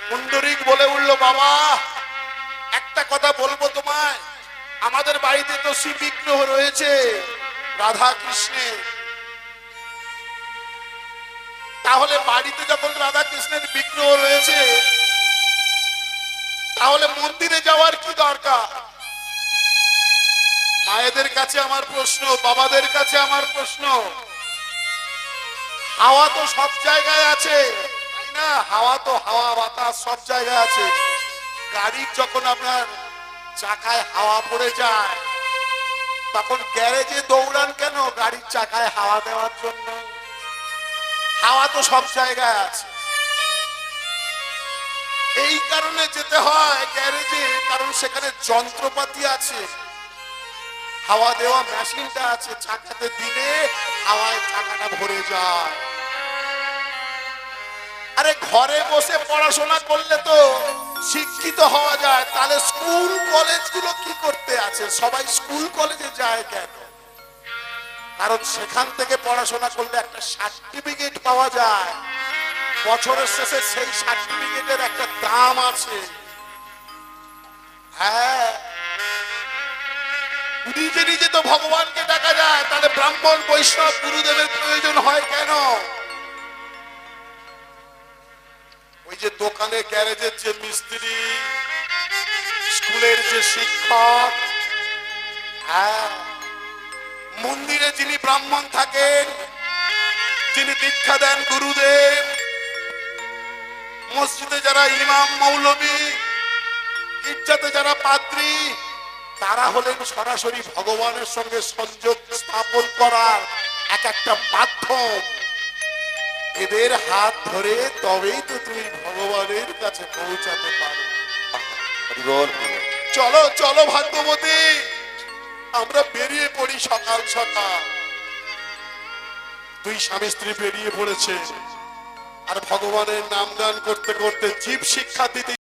পুণ্ডরিক বলে উঠলো, বাবা একটা কথা বলবো তোমায়, আমাদের বাড়িতে তো শ্রী বিগ্রহ রয়েছে রাধা কৃষ্ণের, তাহলে বাড়িতে যখন রাধা কৃষ্ণের বিগ্রহ রয়েছে তাহলে মন্দিরে যাওয়ার কি দরকার? মায়েদের কাছে আমার প্রশ্ন, বাবাদের কাছে আমার প্রশ্ন, হাওয়া তো সব জায়গায় আছে না? হাওয়া তো, হাওয়া বাতাস সব জায়গায় আছে। গাড়ির যখন আপনার চাকায় হাওয়া পড়ে যায় তখন গ্যারেজে দৌড়ান কেন? গাড়ির চাকায় হাওয়া দেওয়ার জন্য। হাওয়া তো সব জায়গায় আছে, এই কারণে যেতে হয় গ্যারেজে, কারণ সেখানে যন্ত্রপাতি আছে, হাওয়া দেওয়া মেশিনটা আছে, চাকাতে দিলে হাওয়ায় চাকাটা ভরে যায়। আরে ঘরে বসে পড়াশোনা করলে তো শিক্ষিত হওয়া যায়, তাহলে স্কুল কলেজগুলো কি করতে আছে? সবাই স্কুল কলেজে যায় কেন? কারণ সেখান থেকে পড়াশোনা করলে একটা সার্টিফিকেট পাওয়া যায়, বছরের শেষে সেই সার্টিফিকেটের একটা দাম আছে। হ্যাঁ, নিজে নিজে তো ভগবানকে ডাকা যায়, তাহলে ব্রাহ্মণ বৈষ্ণব গুরুদেবের প্রয়োজন হয় কেন? ওই যে দোকানে গ্যারেজের যে মিস্ত্রি, স্কুলের যে শিক্ষক, হ্যাঁ, মন্দিরে যিনি ব্রাহ্মণ থাকেন, যিনি দীক্ষা দেন গুরুদেব, মসজিদে যারা ইমাম মৌলবী, গির্জাতে যারা পাদ্রী, তারা হলেন সরাসরি ভগবানের সঙ্গে সংযোগ স্থাপন করার এক একটা মাধ্যম। এদের হাত ধরে তবেই তো তুমি ভগবানের কাছে পৌঁছাতে পারো। চলো চলো ভাগ্যবতী, আমরা বেরিয়ে পড়ি সকাল সকাল। দুই স্বামী স্ত্রী বেরিয়ে পড়েছে, আর ভগবানের নাম গান করতে করতে জীব শিক্ষা দিতে